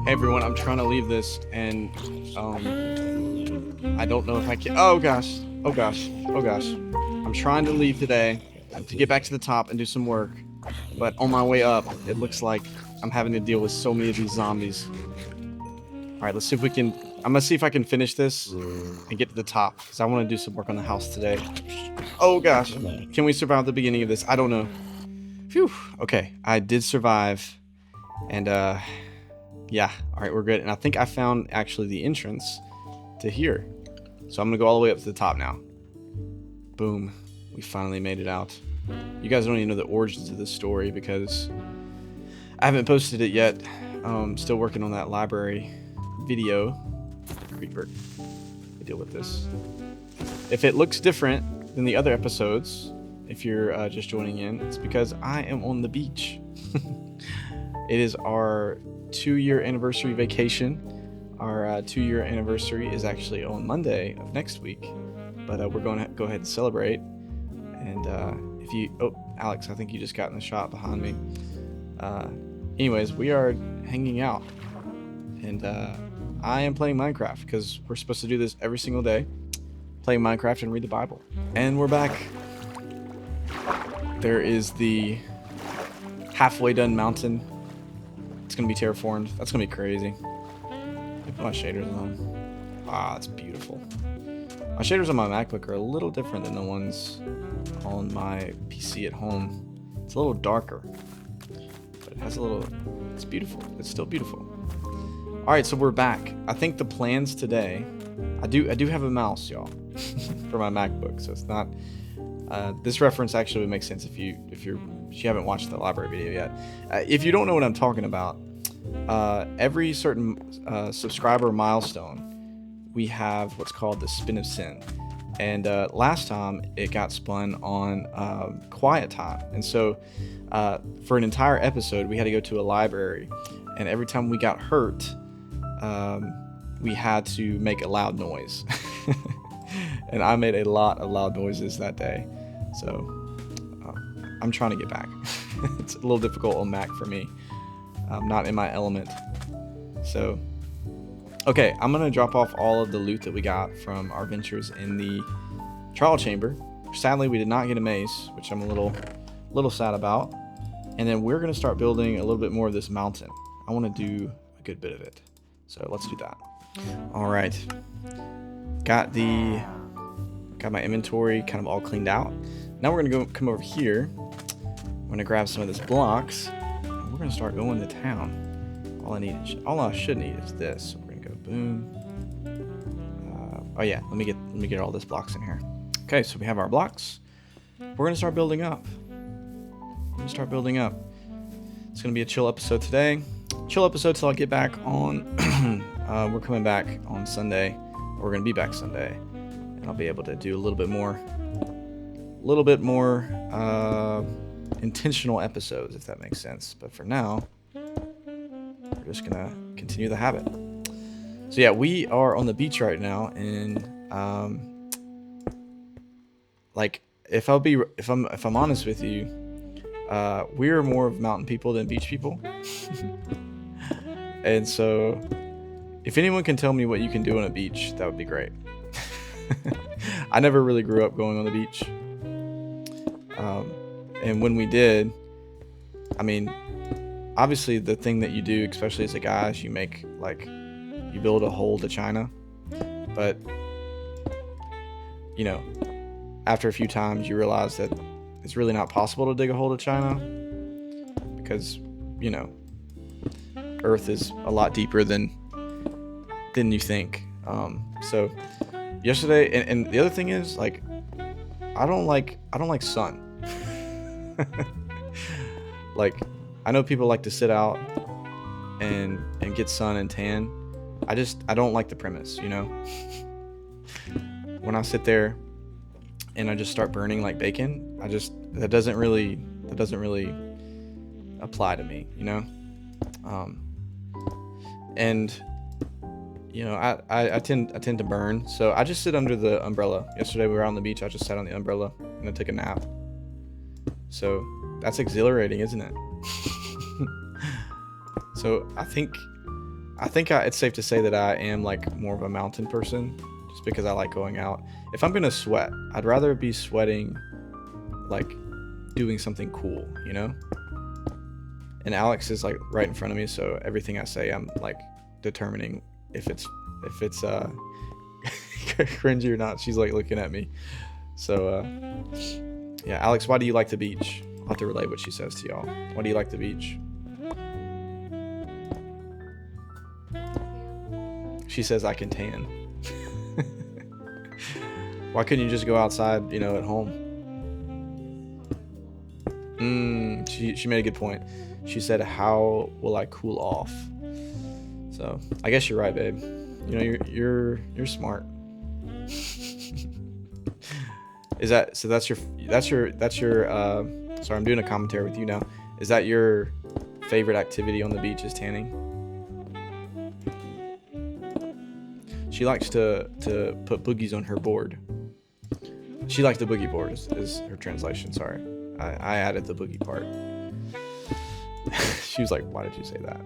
Hey everyone, I'm trying to leave this and I don't know if I can. Oh gosh. Oh gosh. Oh gosh. I'm trying to leave today to get back to the top and do some work. But on my way up, it looks like I'm having to deal with so many of these zombies. Alright, let's see if we can. I'm gonna see if I can finish this and get to the top. Because I want to do some work on the house today. Oh gosh. Can we survive the beginning of this? I don't know. Phew. Okay, I did survive. And yeah, all right, we're good. And I think I found actually the entrance to here. So I'm gonna go all the way up to the top now. Boom, we finally made it out. You guys don't even know the origins of this story because I haven't posted it yet. Still working on that library video. Creeper, we deal with this. If it looks different than the other episodes, if you're just joining in, it's because I am on the beach. It is our 2-year anniversary vacation. Our 2-year anniversary is actually on Monday of next week, but we're going to go ahead and celebrate. And if you, oh, Alex, I think you just got in the shot behind me. Anyways, we are hanging out, and I am playing Minecraft because we're supposed to do this every single day, playing Minecraft and read the Bible. And we're back. There is the halfway done mountain. It's gonna be terraformed. That's gonna be crazy. Let me put my shaders on. Ah, it's beautiful. My shaders on my MacBook are a little different than the ones on my PC at home. It's a little darker, but it has a little. It's beautiful. It's still beautiful. All right, so we're back. I think the plans today. I do have a mouse, y'all, for my MacBook, so it's not. This reference actually would make sense if you haven't watched the library video yet. If you don't know what I'm talking about, every certain subscriber milestone, we have what's called the spin of sin. And last time it got spun on quiet time. And so for an entire episode, we had to go to a library. And every time we got hurt, we had to make a loud noise. And I made a lot of loud noises that day. So I'm trying to get back. It's a little difficult on Mac for me. I'm not in my element. So, okay, I'm going to drop off all of the loot that we got from our ventures in the trial chamber. Sadly, we did not get a mace, which I'm a little sad about. And then we're going to start building a little bit more of this mountain. I want to do a good bit of it. So let's do that. All right. Got my inventory kind of all cleaned out. Now we're gonna come over here. I'm gonna grab some of this blocks, and we're gonna start going to town. All I should need is this. So we're gonna go boom. Oh yeah, let me get all this blocks in here. Okay, so we have our blocks. We're gonna start building up. It's gonna be a chill episode today. Chill episode till I get back on. We're coming back on Sunday. We're gonna be back Sunday. I'll be able to do a little bit more intentional episodes, if that makes sense. But for now, we're just gonna continue the habit. So yeah, we are on the beach right now, and like if I'm honest with you, we're more of mountain people than beach people. And so, if anyone can tell me what you can do on a beach, that would be great. I never really grew up going on the beach. And when we did, I mean, obviously the thing that you do, especially as a guy, is you build a hole to China. But, you know, after a few times you realize that it's really not possible to dig a hole to China. Because, you know, Earth is a lot deeper than you think. So yesterday, and the other thing is, like, I don't like sun. Like, I know people like to sit out and get sun and tan. I don't like the premise, you know. When I sit there and I just start burning like bacon, that doesn't really apply to me, you know. And you know, I tend to burn, so I just sit under the umbrella. Yesterday we were on the beach. I just sat on the umbrella and I took a nap. So that's exhilarating, isn't it? So I think I think it's safe to say that I am like more of a mountain person, just because I like going out. If I'm gonna sweat, I'd rather be sweating like doing something cool, you know? And Alex is like right in front of me, so everything I say, I'm like determining if it's cringy or not. She's like looking at me. So yeah, Alex, why do you like the beach? I'll have to relay what she says to y'all. Why do you like the beach? She says I can tan. Why couldn't you just go outside, you know, at home? She made a good point. She said, how will I cool off? So I guess you're right, babe. You know, you're smart. Is that so? That's your sorry, I'm doing a commentary with you now. Is that your favorite activity on the beach? Is tanning? She likes to put boogies on her board. She likes the boogie board is her translation. Sorry, I added the boogie part. She was like, why did you say that?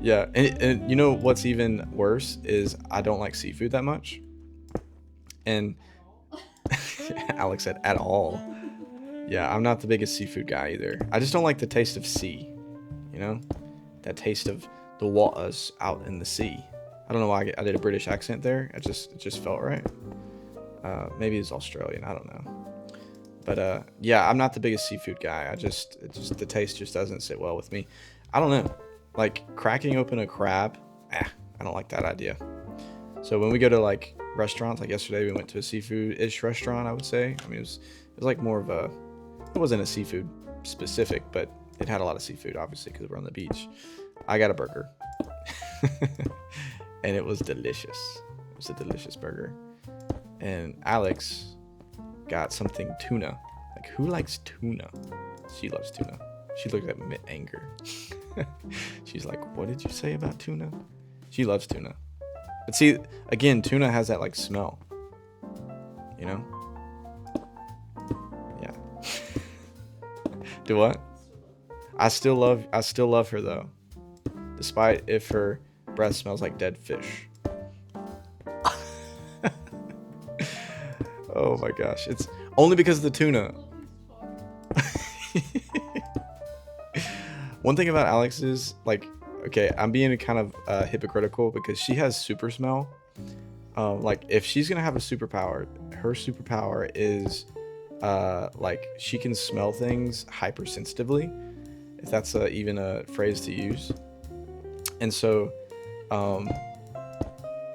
Yeah, and you know what's even worse is I don't like seafood that much. And Alex said, at all. Yeah, I'm not the biggest seafood guy either. I just don't like the taste of sea, you know? That taste of the waters out in the sea. I don't know why I did a British accent there. It just felt right. Maybe it's Australian, I don't know. But yeah, I'm not the biggest seafood guy. The taste just doesn't sit well with me. I don't know. Like cracking open a crab, I don't like that idea. So when we go to like restaurants, like yesterday we went to a seafood-ish restaurant, I would say. I mean, it was like more of a, it wasn't a seafood specific, but it had a lot of seafood, obviously, because we're on the beach. I got a burger. And it was delicious. It was a delicious burger. And Alex got something tuna. Like, who likes tuna? She loves tuna. She looked at me with anger. She's like, what did you say about tuna? She loves tuna. But see, again, tuna has that like smell. You know? Yeah. Do what? I still love her though. Despite if her breath smells like dead fish. Oh my gosh. It's only because of the tuna. One thing about Alex is, like, okay, I'm being kind of hypocritical because she has super smell. Like, if she's gonna have a superpower, her superpower is like she can smell things hypersensitively, if that's even a phrase to use. And so,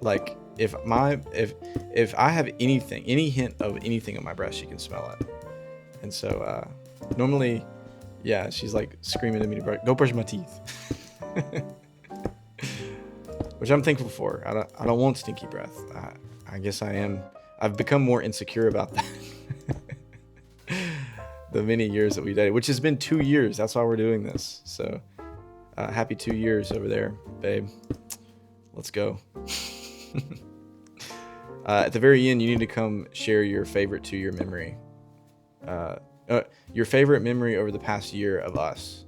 like, if I have anything, any hint of anything on my breath, she can smell it. And so normally, yeah, she's like screaming at me to go brush my teeth. Which I'm thankful for. I don't want stinky breath. I guess I've become more insecure about that. The many years that we dated, which has been 2 years. That's why we're doing this. So happy 2 years over there, babe. Let's go. At the very end, you need to come share your favorite 2-year memory. Your favorite memory over the past year of us.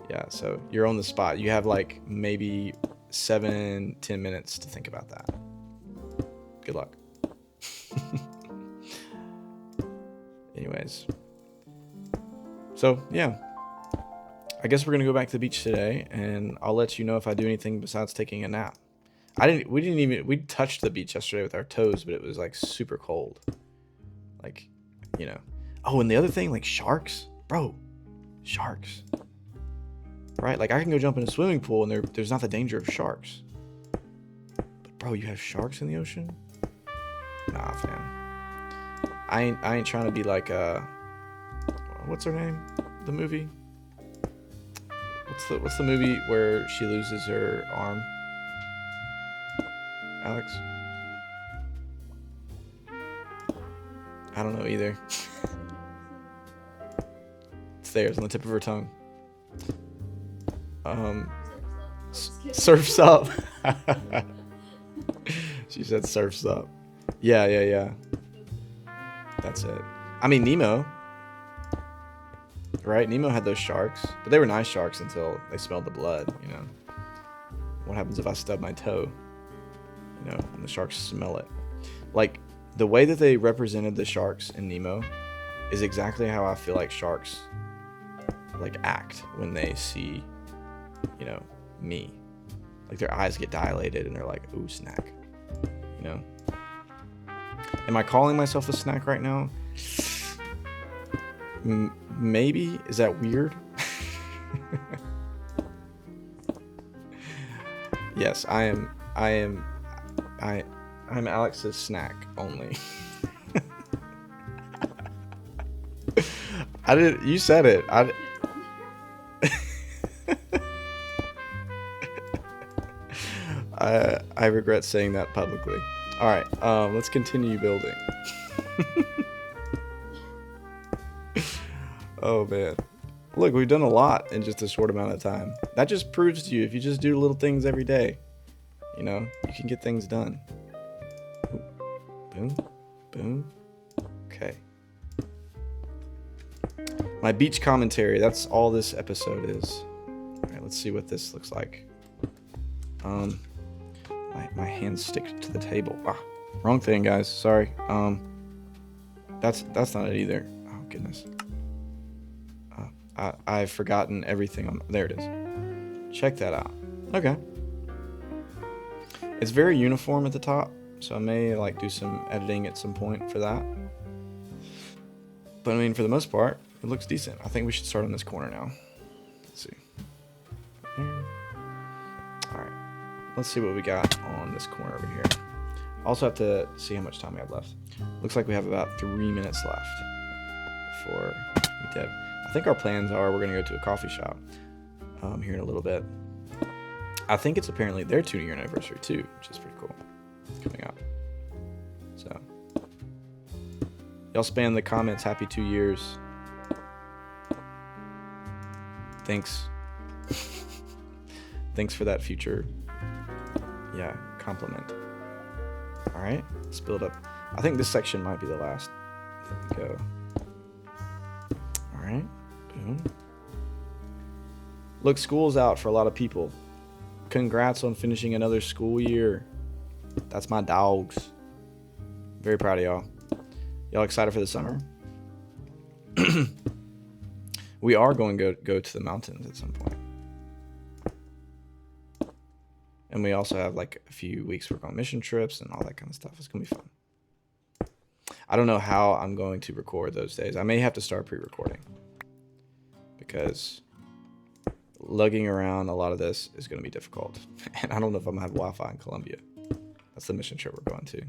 Yeah, so you're on the spot. You have like maybe 7-10 minutes to think about that. Good luck. Anyways. So, yeah. I guess we're going to go back to the beach today, and I'll let you know if I do anything besides taking a nap. We touched the beach yesterday with our toes, but it was like super cold. Like, you know. Oh, and the other thing, like sharks. Bro, sharks. Right? Like, I can go jump in a swimming pool and there's not the danger of sharks. But bro, you have sharks in the ocean? Nah, fam. I ain't trying to be like what's her name? The movie? What's the movie where she loses her arm? Alex? I don't know either. It's there, it's on the tip of her tongue. Surf's Up. She said Surf's Up. Yeah. That's it. I mean, Nemo. Right? Nemo had those sharks, but they were nice sharks until they smelled the blood, you know. What happens if I stub my toe? You know, and the sharks smell it. Like, the way that they represented the sharks in Nemo is exactly how I feel like sharks, like, act when they see, you know, me. Like, their eyes get dilated and they're like, ooh, snack. You know? Am I calling myself a snack right now? Maybe. Is that weird? Yes, I'm Alex's snack only. You said it. I regret saying that publicly. All right, let's continue building. Oh man, look, we've done a lot in just a short amount of time. That just proves to you, if you just do little things every day, you know, you can get things done. Boom, boom. Okay. My beach commentary. That's all this episode is. All right, let's see what this looks like. My hands stick to the table. Ah, wrong thing, guys. Sorry. That's not it either. Oh goodness. I've forgotten everything. There it is. Check that out. Okay. It's very uniform at the top, so I may like do some editing at some point for that. But I mean, for the most part, it looks decent. I think we should start on this corner now. Let's see. Alright. Let's see what we got on this corner over here. Also have to see how much time we have left. Looks like we have about 3 minutes left before we dip. I think our plans are we're going to go to a coffee shop here in a little bit. I think it's apparently their 2-year anniversary too, which is pretty cool. It's coming up. So, y'all spam the comments, happy 2 years. Thanks. Thanks for that future, compliment. All right, let's build up. I think this section might be the last. There we go. All right, boom. Look, school's out for a lot of people. Congrats on finishing another school year. That's my dogs. Very proud of y'all. Y'all excited for the summer? We are going to go to the mountains at some point. And we also have like a few weeks work on mission trips and all that kind of stuff. It's going to be fun. I don't know how I'm going to record those days. I may have to start pre-recording. Because lugging around a lot of this is going to be difficult. And I don't know if I'm going to have Wi-Fi in Colombia. That's the mission trip we're going to.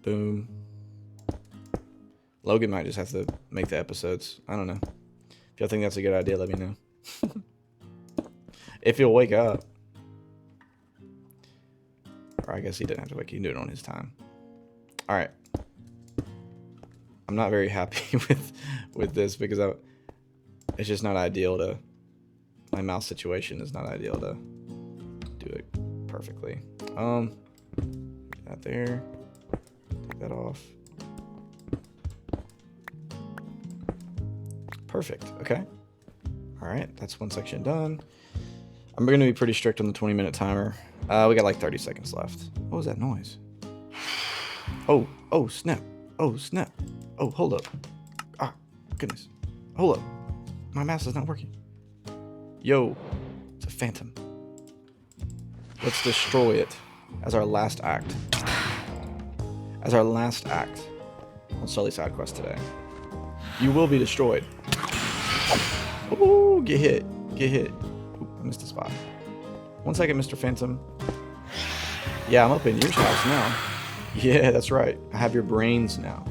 Boom. Logan might just have to make the episodes. I don't know. If y'all think that's a good idea, let me know. If he'll wake up. Or I guess he didn't have to wake. He can do it on his time. Alright. I'm not very happy with this because it's just not ideal to... My mouse situation is not ideal to do it perfectly. Get that there. Take that off. Perfect. Okay. All right. That's one section done. I'm going to be pretty strict on the 20-minute timer. We got like 30 seconds left. What was that noise? Oh, snap. Oh, snap. Oh, hold up. Ah, goodness. Hold up. My mouse is not working. Yo, it's a phantom. Let's destroy it as our last act. As our last act on Sully side quest today. You will be destroyed. Ooh, get hit. Get hit. Ooh, I missed a spot. 1 second, Mr. Phantom. Yeah, I'm up in your house now. Yeah, that's right. I have your brains now.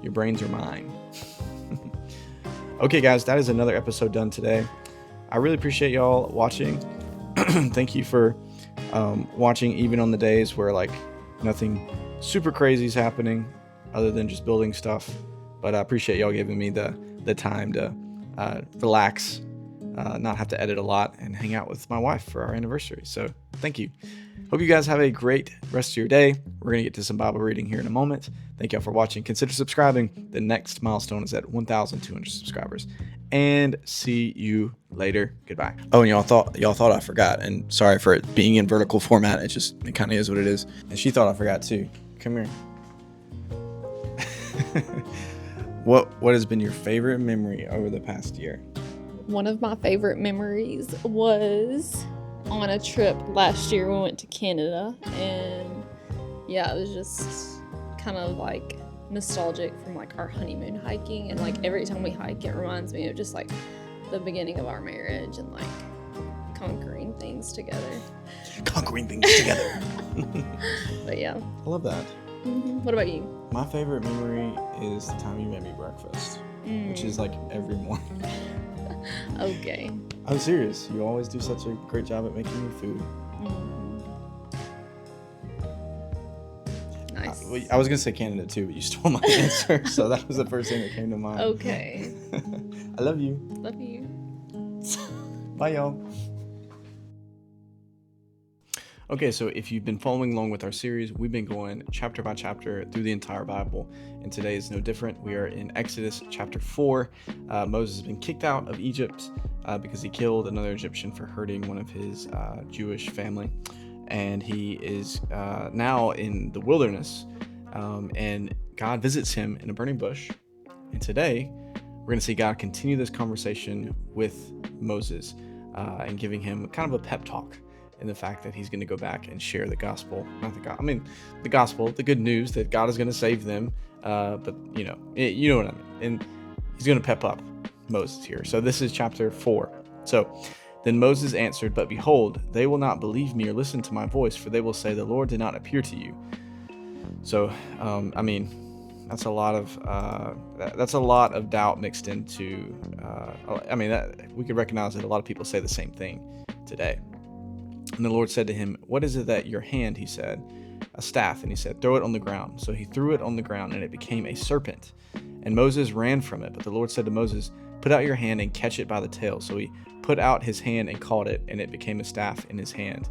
Your brains are mine. Okay, guys, that is another episode done today. I really appreciate y'all watching. Thank you for watching even on the days where like nothing super crazy is happening other than just building stuff. But I appreciate y'all giving me the time to relax, not have to edit a lot, and hang out with my wife for our anniversary. So thank you. Hope you guys have a great rest of your day. We're going to get to some Bible reading here in a moment. Thank y'all for watching. Consider subscribing. The next milestone is at 1,200 subscribers. And see you later. Goodbye. Oh, and y'all thought I forgot. And sorry for it being in vertical format. It kind of is what it is. And she thought I forgot too. Come here. What has been your favorite memory over the past year? One of my favorite memories was on a trip last year. We went to Canada, and yeah, it was just kind of like nostalgic from like our honeymoon hiking, and like every time we hike it reminds me of just like the beginning of our marriage and like conquering things together. But yeah, I love that. What about you? My favorite memory is the time you made me breakfast, which is like every morning. Okay. I'm serious. You always do such a great job at making me food. Nice. I was gonna say Canada too, but you stole my answer, so that was the first thing that came to mind. Okay. I love you. Love you. Bye, y'all. Okay, so if you've been following along with our series, we've been going chapter by chapter through the entire Bible, and today is no different. We are in Exodus chapter 4. Moses has been kicked out of Egypt because he killed another Egyptian for hurting one of his Jewish family, and he is now in the wilderness, and God visits him in a burning bush. And today, we're going to see God continue this conversation with Moses and giving him kind of a pep talk in the fact that he's going to go back and share the gospel, the gospel, the good news that God is going to save them. But you know what I mean. And he's going to pep up Moses here. So this is chapter 4. So then Moses answered, "But behold, they will not believe me or listen to my voice, for they will say, the Lord did not appear to you." So, that's a lot of doubt mixed into, we could recognize that a lot of people say the same thing today. And the Lord said to him, "What is it that your hand?" He said, "A staff." And he said, "Throw it on the ground." So he threw it on the ground, and it became a serpent. And Moses ran from it. But the Lord said to Moses, "Put out your hand and catch it by the tail." So he put out his hand and caught it, and it became a staff in his hand.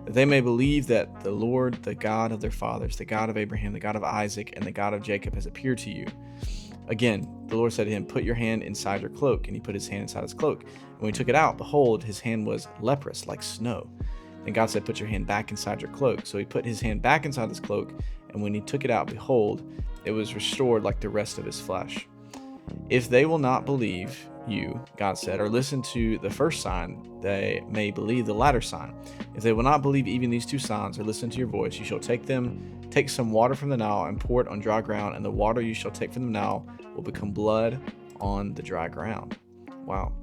That they may believe that the Lord, the God of their fathers, the God of Abraham, the God of Isaac, and the God of Jacob has appeared to you. Again, the Lord said to him, "Put your hand inside your cloak." And he put his hand inside his cloak. And when he took it out, behold, his hand was leprous like snow. And God said, "Put your hand back inside your cloak." So he put his hand back inside his cloak, and when he took it out, behold, it was restored like the rest of his flesh. "If they will not believe you," God said, "or listen to the first sign, they may believe the latter sign. If they will not believe even these two signs, or listen to your voice, you shall take some water from the Nile and pour it on dry ground, and the water you shall take from the Nile will become blood on the dry ground." Wow.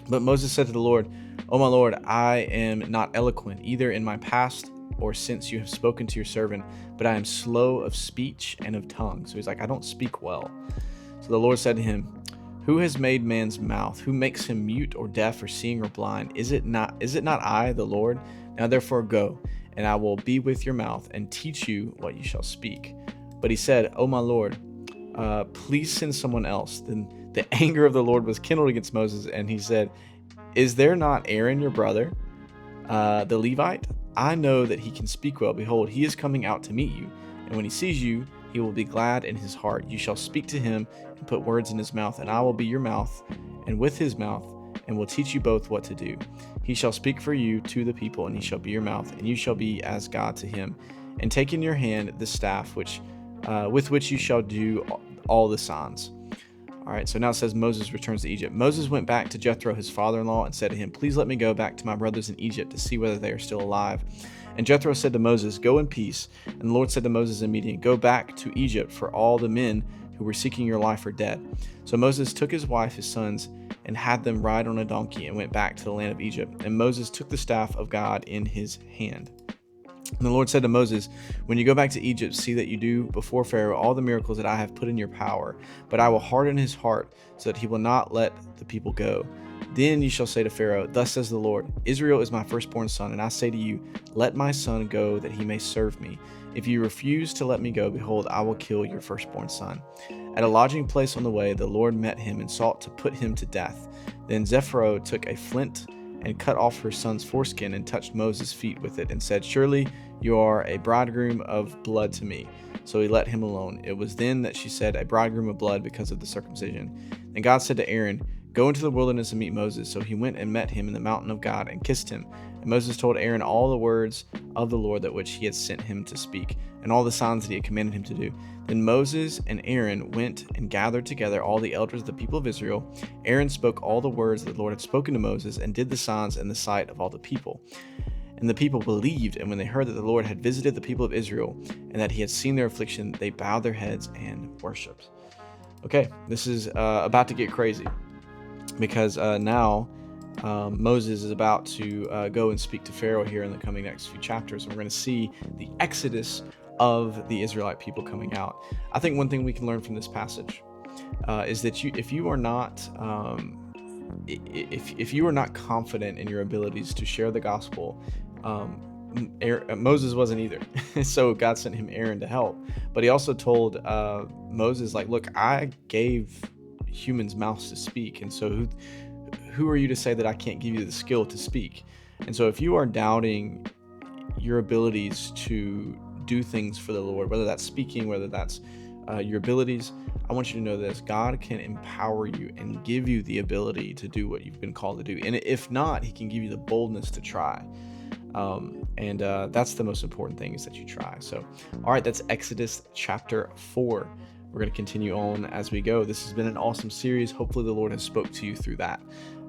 But Moses said to the Lord, "O my Lord, I am not eloquent, either in my past or since you have spoken to your servant, but I am slow of speech and of tongue." So he's like, I don't speak well. So the Lord said to him, "Who has made man's mouth? Who makes him mute or deaf or seeing or blind? Is it not I, the Lord? Now therefore go, and I will be with your mouth and teach you what you shall speak." But he said, "O my Lord, please send someone else." Then the anger of the Lord was kindled against Moses, and he said, "Is there not Aaron your brother, the Levite? I know that he can speak well. Behold, he is coming out to meet you, and when he sees you, he will be glad in his heart. You shall speak to him and put words in his mouth, and I will be your mouth and with his mouth, and will teach you both what to do. He shall speak for you to the people, and he shall be your mouth, and you shall be as God to him. And take in your hand the staff with which you shall do all the signs." All right, so now it says Moses returns to Egypt. Moses went back to Jethro, his father-in-law, and said to him, "Please let me go back to my brothers in Egypt to see whether they are still alive." And Jethro said to Moses, "Go in peace." And the Lord said to Moses in Midian, "Go back to Egypt, for all the men who were seeking your life are dead." So Moses took his wife, his sons, and had them ride on a donkey and went back to the land of Egypt. And Moses took the staff of God in his hand. And the Lord said to Moses, "When you go back to Egypt, see that you do before Pharaoh all the miracles that I have put in your power. But I will harden his heart so that he will not let the people go. Then you shall say to Pharaoh, 'Thus says the Lord, Israel is my firstborn son, and I say to you, let my son go that he may serve me. If you refuse to let me go, behold, I will kill your firstborn son.' At a lodging place on the way, the Lord met him and sought to put him to death. Then Zepho took a flint and cut off her son's foreskin and touched Moses' feet with it and said, "Surely you are a bridegroom of blood to me." So he let him alone. It was then that she said, "A bridegroom of blood," because of the circumcision. Then God said to Aaron, "Go into the wilderness and meet Moses." So he went and met him in the mountain of God and kissed him. And Moses told Aaron all the words of the Lord that which he had sent him to speak, and all the signs that he had commanded him to do. Then Moses and Aaron went and gathered together all the elders of the people of Israel. Aaron spoke all the words that the Lord had spoken to Moses and did the signs in the sight of all the people. And the people believed, and when they heard that the Lord had visited the people of Israel and that he had seen their affliction, they bowed their heads and worshipped. Okay, this is about to get crazy, because now Moses is about to go and speak to Pharaoh here in the coming next few chapters. And we're going to see the exodus of the Israelite people coming out. I think one thing we can learn from this passage is that if you are not confident in your abilities to share the gospel, Moses wasn't either. So God sent him Aaron to help. But he also told Moses, like, look, I gave humans mouths to speak, and so who are you to say that I can't give you the skill to speak? And so if you are doubting your abilities to do things for the Lord, whether that's speaking, whether that's your abilities, I want you to know this: God can empower you and give you the ability to do what you've been called to do. And if not, he can give you the boldness to try. And that's the most important thing, is that you try. So, all right, that's Exodus chapter 4. We're going to continue on as we go. This has been an awesome series. Hopefully the Lord has spoke to you through that.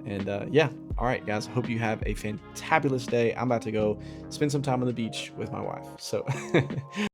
And yeah, all right, guys, hope you have a fantabulous day. I'm about to go spend some time on the beach with my wife. So